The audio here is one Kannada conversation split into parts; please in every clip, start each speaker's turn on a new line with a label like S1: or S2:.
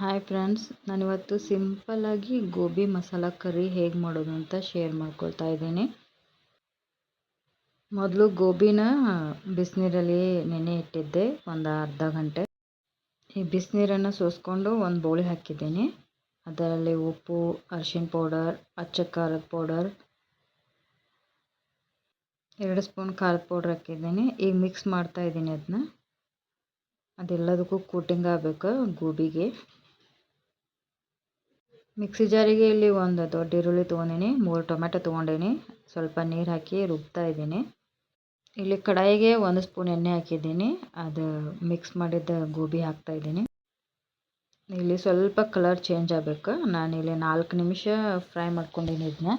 S1: ಹಾಯ್ ಫ್ರೆಂಡ್ಸ್, ನಾನಿವತ್ತು ಸಿಂಪಲ್ಲಾಗಿ ಗೋಬಿ ಮಸಾಲ ಕರಿ ಹೇಗೆ ಮಾಡೋದು ಅಂತ ಶೇರ್ ಮಾಡ್ಕೊಳ್ತಾ ಇದ್ದೀನಿ. ಮೊದಲು ಗೋಬಿನ ಬಿಸಿನೀರಲ್ಲಿ ನೆನೆ ಇಟ್ಟಿದ್ದೆ ಒಂದು ಅರ್ಧ ಗಂಟೆ. ಈ ಬಿಸಿನೀರನ್ನು ಸೋಸ್ಕೊಂಡು ಒಂದು ಬೌಲಿಗೆ ಹಾಕಿದ್ದೀನಿ. ಅದರಲ್ಲಿ ಉಪ್ಪು, ಅರಿಶಿನ ಪೌಡರ್, ಅಚ್ಚ ಖಾರದ ಪೌಡರ್, 2 ಸ್ಪೂನ್ ಖಾರದ ಪೌಡರ್ ಹಾಕಿದ್ದೀನಿ. ಈಗ ಮಿಕ್ಸ್ ಮಾಡ್ತಾ ಇದ್ದೀನಿ. ಅದೆಲ್ಲದಕ್ಕೂ ಕೋಟಿಂಗ್ ಆಗಬೇಕು ಗೋಬಿಗೆ. ಮಿಕ್ಸಿ ಜಾರಿಗೆ ಇಲ್ಲಿ ಒಂದು ದೊಡ್ಡ ಈರುಳ್ಳಿ ತೊಗೊಂಡಿನಿ, 3 ಟೊಮೆಟೊ ತೊಗೊಂಡಿನಿ. ಸ್ವಲ್ಪ ನೀರು ಹಾಕಿ ರುಬ್ತಾ ಇದ್ದೀನಿ. ಇಲ್ಲಿ ಕಡಾಯಿಗೆ 1 ಸ್ಪೂನ್ ಎಣ್ಣೆ ಹಾಕಿದ್ದೀನಿ. ಅದು ಮಿಕ್ಸ್ ಮಾಡಿದ್ದ ಗೋಬಿ ಹಾಕ್ತಾ ಇದ್ದೀನಿ. ಇಲ್ಲಿ ಸ್ವಲ್ಪ ಕಲರ್ ಚೇಂಜ್ ಆಗಬೇಕು. ನಾನಿಲ್ಲಿ 4 ನಿಮಿಷ ಫ್ರೈ ಮಾಡ್ಕೊಂಡಿನಿ. ಇದನ್ನ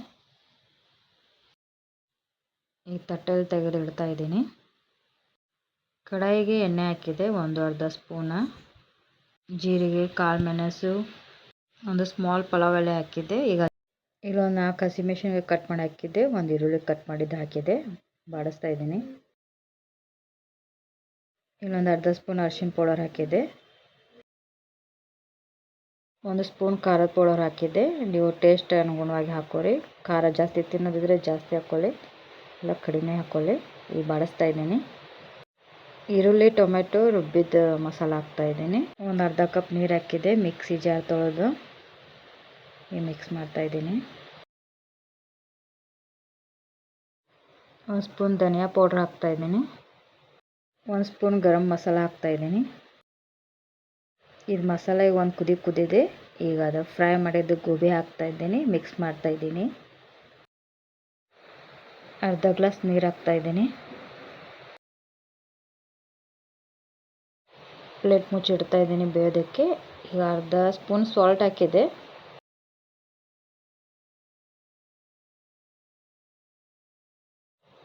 S1: ಈ ತಟ್ಟೆಯಲ್ಲಿ ತೆಗೆದು ಇಡ್ತಾ ಇದ್ದೀನಿ. ಕಡಾಯಿಗೆ ಎಣ್ಣೆ ಹಾಕಿದೆ, ಒಂದು ಅರ್ಧ ಸ್ಪೂನ ಜೀರಿಗೆ, ಕಾಳು ಮೆಣಸು, ಒಂದು ಸ್ಮಾಲ್ ಪಲಾವ್ ಎಲೆ ಹಾಕಿದ್ದೆ. ಈಗ ಇಲ್ಲೊಂದು 4 ಹಸಿಮೆಣಸಿನಕಾಯಿ ಕಟ್ ಮಾಡಿ ಹಾಕಿದ್ದೆ, ಒಂದು ಈರುಳ್ಳಿ ಕಟ್ ಮಾಡಿದ್ದು ಹಾಕಿದ್ದೆ, ಬಾಡಿಸ್ತಾ ಇದ್ದೀನಿ. ಇಲ್ಲೊಂದು ಅರ್ಧ ಸ್ಪೂನ್ ಅರಿಶಿನ ಪೌಡರ್ ಹಾಕಿದ್ದೆ, 1 ಸ್ಪೂನ್ ಖಾರದ ಪೌಡರ್ ಹಾಕಿದ್ದೆ. ನೀವು ಟೇಸ್ಟ್ ಅನುಗುಣವಾಗಿ ಹಾಕೋರಿ. ಖಾರ ಜಾಸ್ತಿ ತಿನ್ನೋದಿದ್ರೆ ಜಾಸ್ತಿ ಹಾಕ್ಕೊಳ್ಳಿ, ಇಲ್ಲ ಕಡಿಮೆ ಹಾಕ್ಕೊಳ್ಳಿ. ಈಗ ಬಾಡಿಸ್ತಾ ಇದ್ದೀನಿ. ಈರುಳ್ಳಿ, ಟೊಮೆಟೊ ರುಬ್ಬಿದ ಮಸಾಲ ಹಾಕ್ತಾ ಇದ್ದೀನಿ. ಒಂದು ಅರ್ಧ ಕಪ್ ನೀರು ಹಾಕಿದ್ದೆ, ಮಿಕ್ಸಿ ಜಾರ್ ತೊಳೆದು ಈಗ ಮಿಕ್ಸ್ ಮಾಡ್ತಾ ಇದ್ದೀನಿ. 1 ಸ್ಪೂನ್ ಧನಿಯಾ ಪೌಡ್ರ್ ಹಾಕ್ತಾ ಇದ್ದೀನಿ. 1 ಸ್ಪೂನ್ ಗರಂ ಮಸಾಲ ಹಾಕ್ತಾ ಇದ್ದೀನಿ. ಇದು ಮಸಾಲೆ ಒಂದು ಕುದಿದೆ. ಈಗ ಅದು ಫ್ರೈ ಮಾಡಿದ್ದು ಗೋಬಿ ಹಾಕ್ತಾ ಇದ್ದೀನಿ, ಮಿಕ್ಸ್ ಮಾಡ್ತಾ ಇದ್ದೀನಿ. ಅರ್ಧ ಗ್ಲಾಸ್ ನೀರು ಹಾಕ್ತಾ ಇದ್ದೀನಿ. ಪ್ಲೇಟ್ ಮುಚ್ಚಿಡ್ತಾ ಇದ್ದೀನಿ ಬೇಯೋದಕ್ಕೆ. ಈಗ ಅರ್ಧ ಸ್ಪೂನ್ ಸಾಲ್ಟ್ ಹಾಕಿದೆ.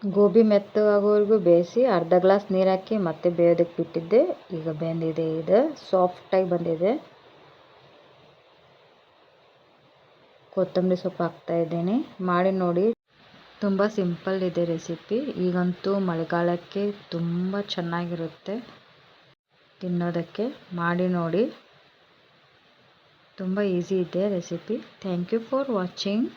S1: ಗೋಬಿ ಮೆತ್ತಗಾಗೋವರೆಗೂ ಬೇಯಿಸಿ ಅರ್ಧ ಗ್ಲಾಸ್ ನೀರು ಹಾಕಿ ಮತ್ತೆ ಬೇಯೋದಕ್ಕೆ ಬಿಟ್ಟಿದ್ದೆ. ಈಗ ಬೆಂದಿದೆ, ಇದು ಸಾಫ್ಟಾಗಿ ಬಂದಿದೆ. ಕೊತ್ತಂಬರಿ ಸೊಪ್ಪು ಹಾಕ್ತಾ ಇದ್ದೀನಿ. ಮಾಡಿ ನೋಡಿ, ತುಂಬ ಸಿಂಪಲ್ ಇದೆ ರೆಸಿಪಿ. ಈಗಂತೂ ಮಳೆಗಾಲಕ್ಕೆ ತುಂಬ ಚೆನ್ನಾಗಿರುತ್ತೆ ತಿನ್ನೋದಕ್ಕೆ. ಮಾಡಿ ನೋಡಿ, ತುಂಬ ಈಸಿ ಇದೆ recipe. Thank you for watching.